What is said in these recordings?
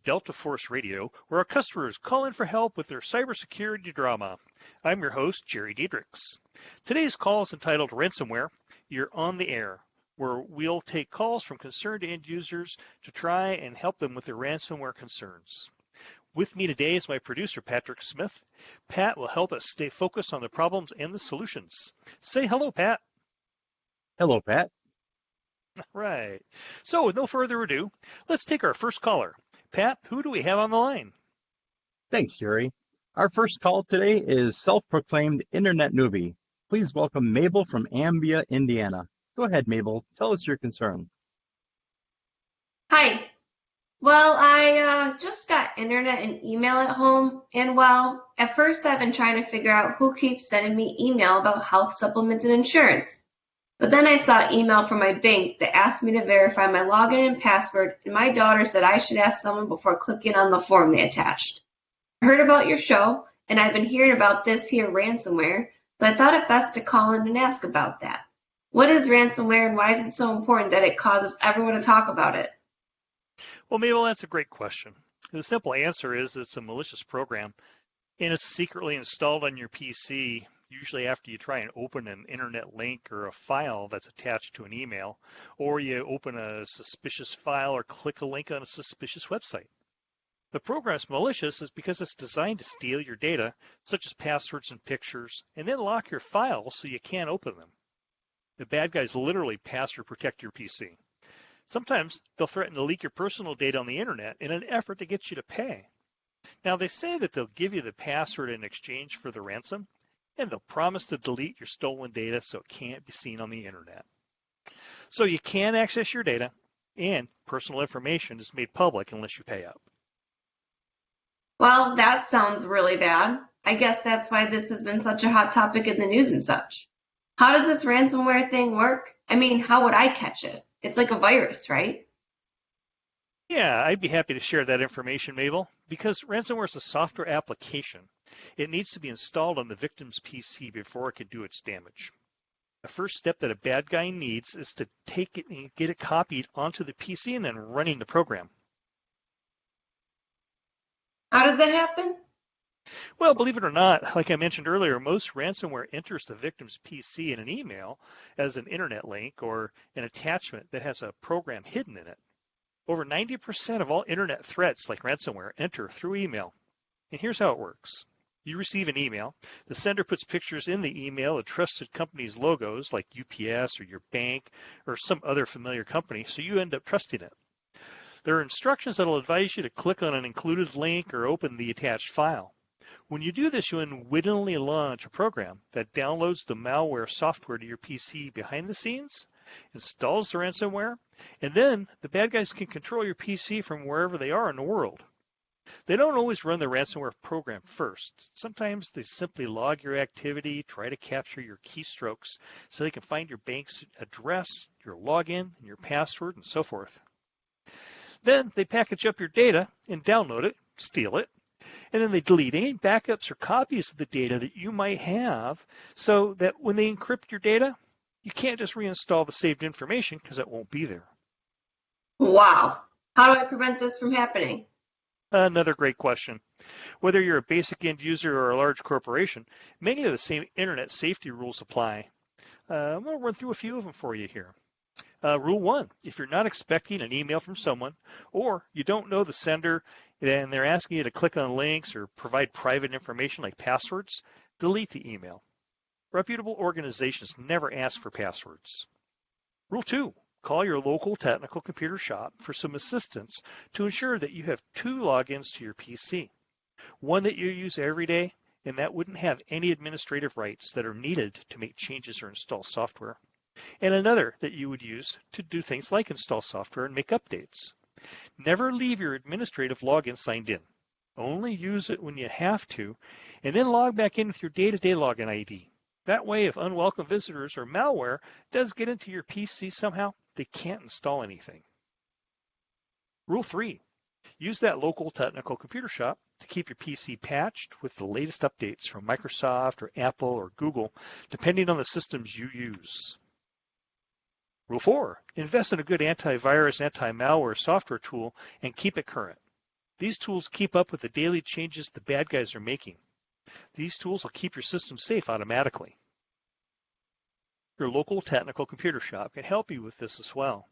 Delta Force Radio, where our customers call in for help with their cybersecurity drama. I'm your host, Jerry Diedrichs. Today's call is entitled Ransomware. You're on the air, where we'll take calls from concerned end users to try and help them with their ransomware concerns. With me today is my producer, Patrick Smith. Pat will help us stay focused on the problems and the solutions. Say hello, Pat. Hello, Pat. Right. So with no further ado, let's take our first caller. Pat, who do we have on the line? Thanks, Jerry. Our first call today is self-proclaimed Internet newbie. Please welcome Mabel from Ambia, Indiana. Go ahead, Mabel. Tell us your concern. Hi. Well, I just got internet and email at home, and well, at first I've been trying to figure out who keeps sending me email about health supplements and insurance. But then I saw email from my bank that asked me to verify my login and password, and my daughter said I should ask someone before clicking on the form they attached. I heard about your show, and I've been hearing about this here ransomware, so I thought it best to call in and ask about that. What is ransomware, and why is it so important that it causes everyone to talk about it? Well, Mabel, that's a great question. The simple answer is it's a malicious program, and it's secretly installed on your PC, usually after you try and open an internet link or a file that's attached to an email, or you open a suspicious file or click a link on a suspicious website. The program's malicious is because it's designed to steal your data, such as passwords and pictures, and then lock your files so you can't open them. The bad guys literally password protect your PC. Sometimes they'll threaten to leak your personal data on the internet in an effort to get you to pay. Now, they say that they'll give you the password in exchange for the ransom, and they'll promise to delete your stolen data so it can't be seen on the internet. So you can't access your data, and personal information is made public unless you pay up. Well, that sounds really bad. I guess that's why this has been such a hot topic in the news and such. How does this ransomware thing work? I mean, how would I catch it? It's like a virus, right? Yeah, I'd be happy to share that information, Mabel, because ransomware is a software application. It needs to be installed on the victim's PC before it can do its damage. The first step that a bad guy needs is to take it and get it copied onto the PC and then running the program. How does that happen? Well, believe it or not, like I mentioned earlier, most ransomware enters the victim's PC in an email as an internet link or an attachment that has a program hidden in it. Over 90% of all internet threats like ransomware enter through email. And here's how it works. You receive an email. The sender puts pictures in the email of trusted companies' logos like UPS or your bank or some other familiar company, so you end up trusting it. There are instructions that will advise you to click on an included link or open the attached file. When you do this, you unwittingly launch a program that downloads the malware software to your PC behind the scenes, installs the ransomware, and then the bad guys can control your PC from wherever they are in the world. They don't always run the ransomware program first. Sometimes they simply log your activity, try to capture your keystrokes so they can find your bank's address, your login, and your password, and so forth. Then they package up your data and download it, steal it, and then they delete any backups or copies of the data that you might have so that when they encrypt your data, you can't just reinstall the saved information because it won't be there. Wow. How do I prevent this from happening? Another great question. Whether you're a basic end user or a large corporation, many of the same internet safety rules apply. I'm going to run through a few of them for you here. Rule 1, if you're not expecting an email from someone or you don't know the sender and they're asking you to click on links or provide private information like passwords, delete the email. Reputable organizations never ask for passwords. Rule 2, call your local technical computer shop for some assistance to ensure that you have 2 logins to your PC. One that you use every day, and that wouldn't have any administrative rights that are needed to make changes or install software. And another that you would use to do things like install software and make updates. Never leave your administrative login signed in. Only use it when you have to, and then log back in with your day-to-day login ID. That way, if unwelcome visitors or malware does get into your PC somehow, they can't install anything. Rule 3, use that local technical computer shop to keep your PC patched with the latest updates from Microsoft or Apple or Google, depending on the systems you use. Rule 4, invest in a good antivirus, anti-malware software tool and keep it current. These tools keep up with the daily changes the bad guys are making. These tools will keep your system safe automatically. Your local technical computer shop can help you with this as well.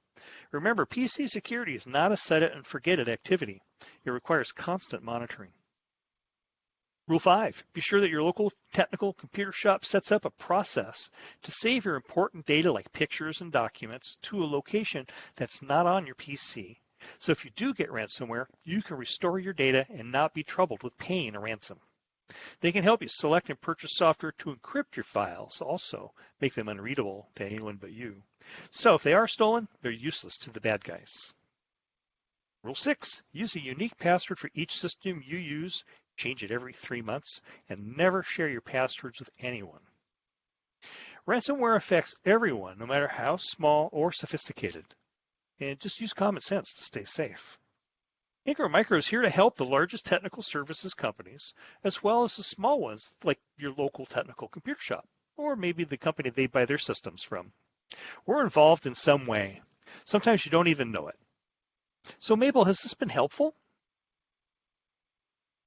Remember, PC security is not a set it and forget it activity. It requires constant monitoring. Rule 5, be sure that your local technical computer shop sets up a process to save your important data like pictures and documents to a location that's not on your PC. So if you do get ransomware, you can restore your data and not be troubled with paying a ransom. They can help you select and purchase software to encrypt your files, also make them unreadable to anyone but you. So if they are stolen, they're useless to the bad guys. Rule 6, use a unique password for each system you use, change it every 3 months, and never share your passwords with anyone. Ransomware affects everyone, no matter how small or sophisticated. And just use common sense to stay safe. Ingram Micro is here to help the largest technical services companies, as well as the small ones like your local technical computer shop, or maybe the company they buy their systems from. We're involved in some way. Sometimes you don't even know it. So Mabel, has this been helpful?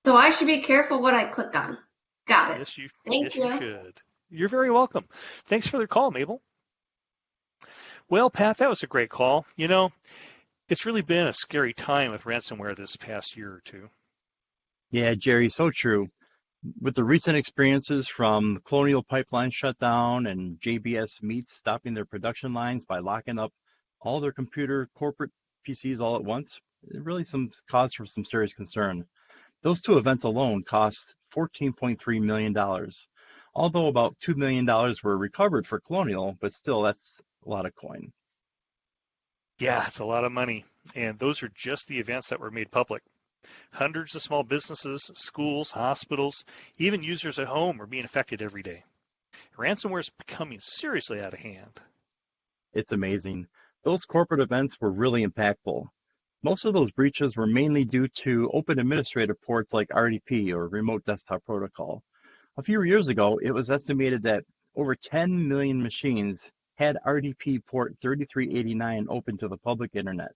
So I should be careful what I click on. Got it. Yes, you should. You're very welcome. Thanks for the call, Mabel. Well, Pat, that was a great call. You know, it's really been a scary time with ransomware this past year or two. Yeah, Jerry, so true. With the recent experiences from the Colonial Pipeline shutdown and JBS Meats stopping their production lines by locking up all their corporate PCs all at once, it really some cause for some serious concern. Those two events alone cost $14.3 million, although about $2 million were recovered for Colonial, but still that's a lot of coin. Yeah, it's a lot of money, and those are just the events that were made public. Hundreds of small businesses, schools, hospitals, even users at home are being affected every day. Ransomware is becoming seriously out of hand. It's amazing. Those corporate events were really impactful. Most of those breaches were mainly due to open administrative ports like RDP or Remote Desktop Protocol. A few years ago, it was estimated that over 10 million machines had RDP port 3389 open to the public internet.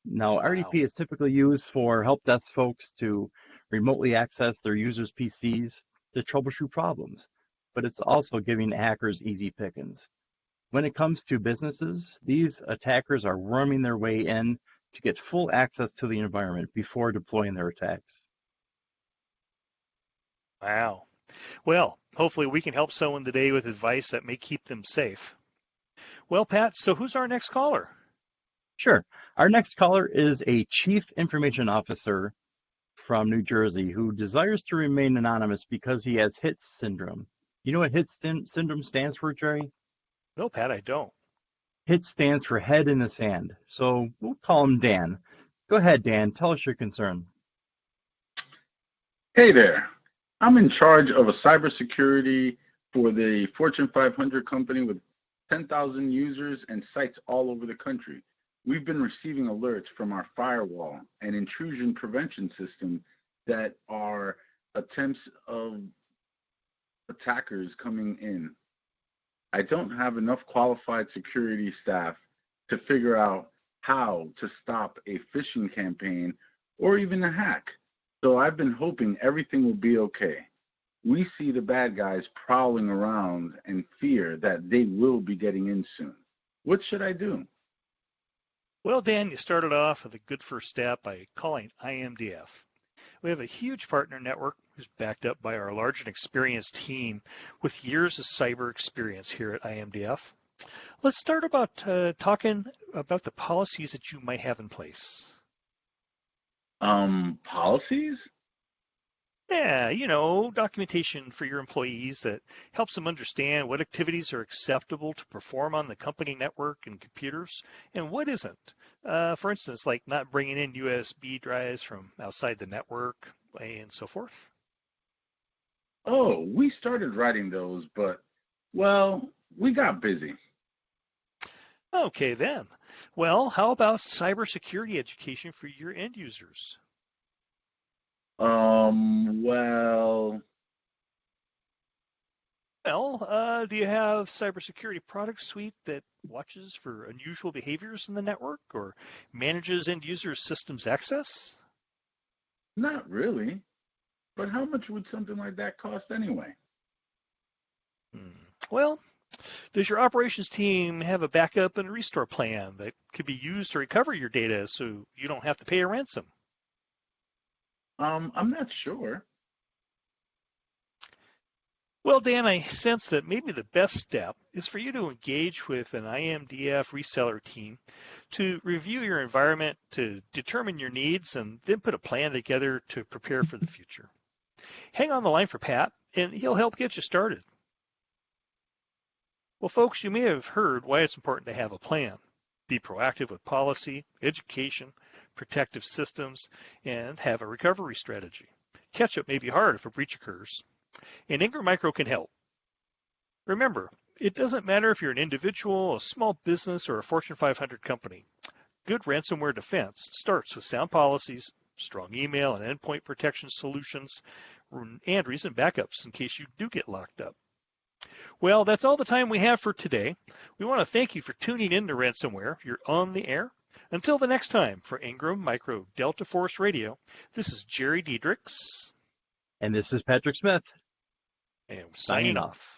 Now, Wow. RDP is typically used for help desk folks to remotely access their users' PCs to troubleshoot problems, but it's also giving hackers easy pickings. When it comes to businesses, these attackers are worming their way in to get full access to the environment before deploying their attacks. Wow. Well, hopefully we can help someone today with advice that may keep them safe. Well, Pat, so who's our next caller? Sure. Our next caller is a Chief Information Officer from New Jersey who desires to remain anonymous because he has HIT syndrome. You know what HIT syndrome stands for, Jerry? No, Pat, I don't. HIT stands for head in the sand. So we'll call him Dan. Go ahead, Dan. Tell us your concern. Hey there. I'm in charge of a cybersecurity for the Fortune 500 company with 10,000 users and sites all over the country. We've been receiving alerts from our firewall and intrusion prevention system that are attempts of attackers coming in. I don't have enough qualified security staff to figure out how to stop a phishing campaign or even a hack. So I've been hoping everything will be okay. We see the bad guys prowling around and fear that they will be getting in soon. What should I do? Well, Dan, you started off with a good first step by calling IMDF. We have a huge partner network who's backed up by our large and experienced team with years of cyber experience here at IMDF. Let's start about talking about the policies that you might have in place. Policies? Yeah, you know, documentation for your employees that helps them understand what activities are acceptable to perform on the company network and computers and what isn't. For instance, like not bringing in USB drives from outside the network and so forth. Oh, we started writing those, but, well, we got busy. Okay, then. Well, how about cybersecurity education for your end users? Well, Do you have cybersecurity product suite that watches for unusual behaviors in the network or manages end user systems access? Not really. But how much would something like that cost anyway? Well, does your operations team have a backup and restore plan that could be used to recover your data so you don't have to pay a ransom? I'm not sure. Well, Dan, I sense that maybe the best step is for you to engage with an IMDF reseller team to review your environment, to determine your needs, and then put a plan together to prepare for the future. Hang on the line for Pat, and he'll help get you started. Well, folks, you may have heard why it's important to have a plan. Be proactive with policy, education, protective systems, and have a recovery strategy. Catch-up may be hard if a breach occurs, and Ingram Micro can help. Remember, it doesn't matter if you're an individual, a small business, or a Fortune 500 company. Good ransomware defense starts with sound policies, strong email and endpoint protection solutions, and recent backups in case you do get locked up. Well, that's all the time we have for today. We want to thank you for tuning in to Ransomware. You're on the air. Until the next time, for Ingram Micro Delta Force Radio, this is Jerry Diedrichs. And this is Patrick Smith. And signing off.